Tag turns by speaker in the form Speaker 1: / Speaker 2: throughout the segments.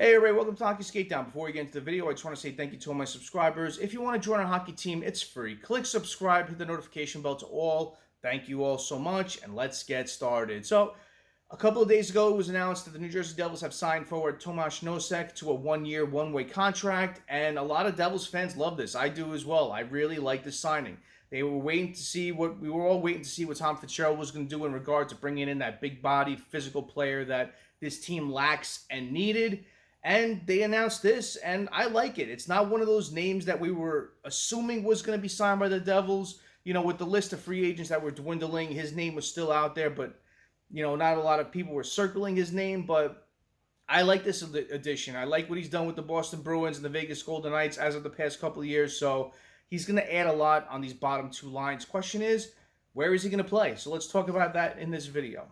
Speaker 1: Hey everybody, welcome to Hockey Skate Down. Before we get into the video, I just want to say thank you to all my subscribers. If you want to join our hockey team, it's free. Click subscribe, hit the notification bell to all. Thank you all so much, and let's get started. So, a couple of days ago, it was announced that the New Jersey Devils have signed forward Tomas Nosek to a one-year, one-way contract, and a lot of Devils fans love this. I do as well. I really like this signing. We were all waiting to see what Tom Fitzgerald was going to do in regard to bringing in that big-body, physical player that this team lacks and needed. And they announced this, and I like it. It's not one of those names that we were assuming was going to be signed by the Devils. You know, with the list of free agents that were dwindling, his name was still out there, but, you know, not a lot of people were circling his name. But I like this addition. I like what he's done with the Boston Bruins and the Vegas Golden Knights as of the past couple of years. So he's going to add a lot on these bottom two lines. Question is, where is he going to play? So let's talk about that in this video.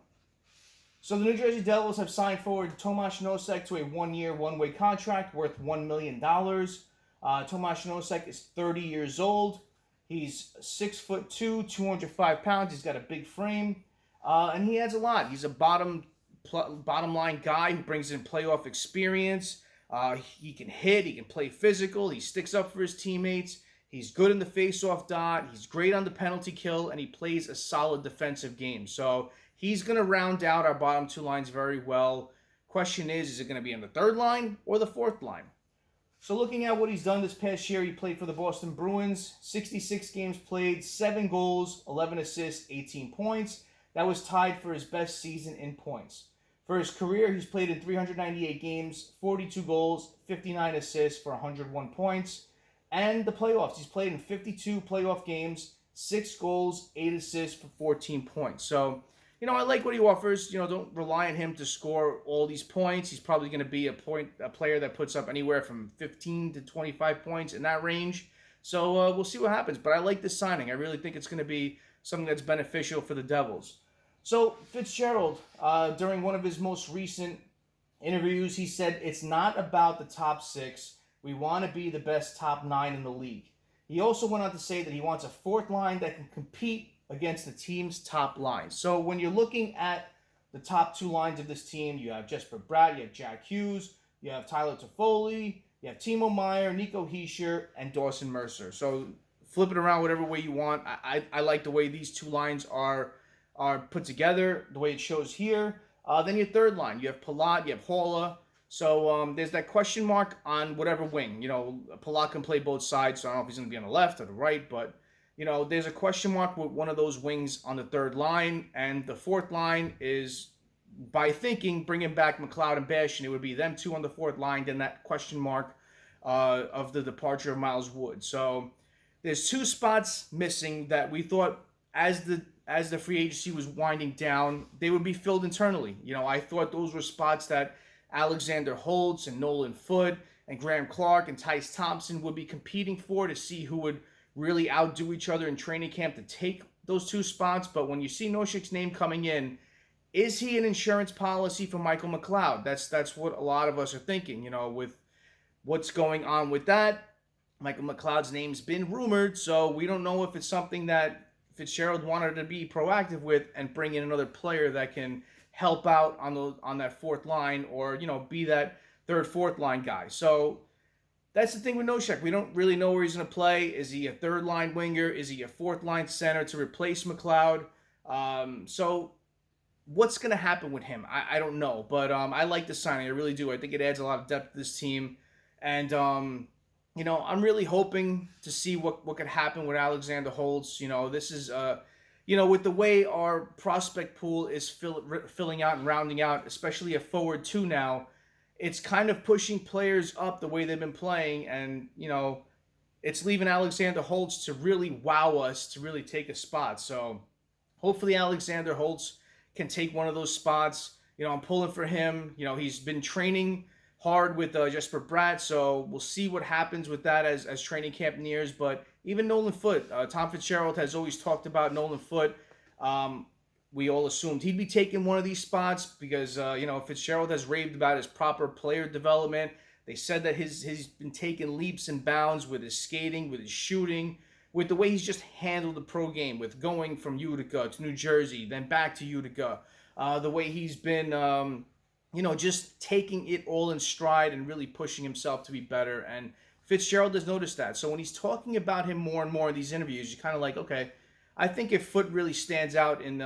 Speaker 1: So the New Jersey Devils have signed forward Tomas Nosek to a one-year, one-way contract worth $1 million. Tomas Nosek is 30 years old. He's 6'2", 205 pounds. He's got a big frame, and he adds a lot. He's a bottom line guy who brings in playoff experience. He can hit. He can play physical. He sticks up for his teammates. He's good in the face-off dot. He's great on the penalty kill, and he plays a solid defensive game. So he's going to round out our bottom two lines very well. Question is it going to be on the third line or the fourth line? So looking at what he's done this past year, he played for the Boston Bruins, 66 games played, 7 goals, 11 assists, 18 points. That was tied for his best season in points. For his career, he's played in 398 games, 42 goals, 59 assists for 101 points. And the playoffs, he's played in 52 playoff games, 6 goals, 8 assists for 14 points. So, you know, I like what he offers. You know, don't rely on him to score all these points. He's probably going to be a player that puts up anywhere from 15 to 25 points in that range. So we'll see what happens. But I like this signing. I really think it's going to be something that's beneficial for the Devils. So Fitzgerald, during one of his most recent interviews, he said it's not about the top 6. We want to be the best top 9 in the league. He also went on to say that he wants a fourth line that can compete against the team's top line. So when you're looking at the top two lines of this team, you have Jesper, Bratt, you have Jack Hughes, you have Tyler Toffoli, you have Timo, Meier, Nico Hischier, and Dawson Mercer. So flip it around whatever way you want. I like the way these two lines are put together, the way it shows here. Then your third line, you have Palat, you have Haula. So there's that question mark on whatever wing. You know, Palat can play both sides, so I don't know if he's going to be on the left or the right, but you know, there's a question mark with one of those wings on the third line, and the fourth line is, by thinking, bringing back McLeod and Bash, and it would be them two on the fourth line, then that question mark of the departure of Miles Wood. So there's 2 spots missing that we thought as the free agency was winding down, they would be filled internally. You know, I thought those were spots that Alexander Holtz and Nolan Foote and Graeme Clarke and Tyce Thompson would be competing for to see who would really outdo each other in training camp to take those 2 spots. But when you see Nosek's name coming in, is he an insurance policy for Michael McLeod? That's what a lot of us are thinking. You know, with what's going on with that, Michael McLeod's name's been rumored, so we don't know if it's something that Fitzgerald wanted to be proactive with and bring in another player that can help out on that fourth line, or, you know, be that third, fourth line guy. So that's the thing with Nosek. We don't really know where he's going to play. Is he a third-line winger? Is he a fourth-line center to replace McLeod? So what's going to happen with him? I don't know. But I like the signing. I really do. I think it adds a lot of depth to this team. And, you know, I'm really hoping to see what could happen with Alexander Holtz. You know, this is, you know, with the way our prospect pool is filling out and rounding out, especially a forward 2 now, it's kind of pushing players up the way they've been playing, and, you know, it's leaving Alexander Holtz to really wow us, to really take a spot. So hopefully Alexander Holtz can take one of those spots. You know, I'm pulling for him. You know, he's been training hard with Jesper Bratt, so we'll see what happens with that as training camp nears. But even Nolan Foote, Tom Fitzgerald has always talked about Nolan Foote. We all assumed he'd be taking one of these spots because, you know, Fitzgerald has raved about his proper player development. They said that he's been taking leaps and bounds with his skating, with his shooting, with the way he's just handled the pro game, with going from Utica to New Jersey, then back to Utica. The way he's been just taking it all in stride and really pushing himself to be better. And Fitzgerald has noticed that. So when he's talking about him more and more in these interviews, you're kind of like, okay, I think if Foote really stands out in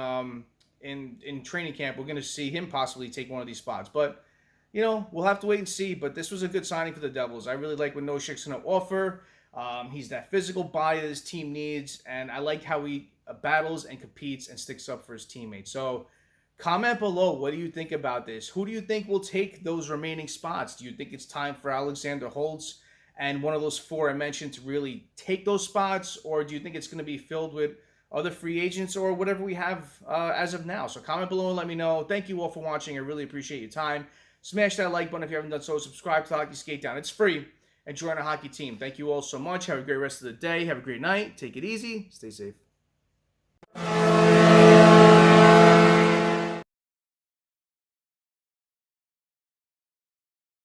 Speaker 1: training camp, we're going to see him possibly take one of these spots. But, we'll have to wait and see. But this was a good signing for the Devils. I really like what Nosek's going to offer. He's that physical body that his team needs. And I like how he battles and competes and sticks up for his teammates. So comment below, what do you think about this? Who do you think will take those remaining spots? Do you think it's time for Alexander Holtz and one of those 4 I mentioned to really take those spots? Or do you think it's going to be filled with other free agents or whatever we have as of now? So comment below and let me know. Thank you all for watching. I really appreciate your time. Smash that like button if you haven't done so. Subscribe to Hockey Skate Down. It's free. And join our hockey team. Thank you all so much. Have a great rest of the day. Have a great night. Take it easy. Stay safe.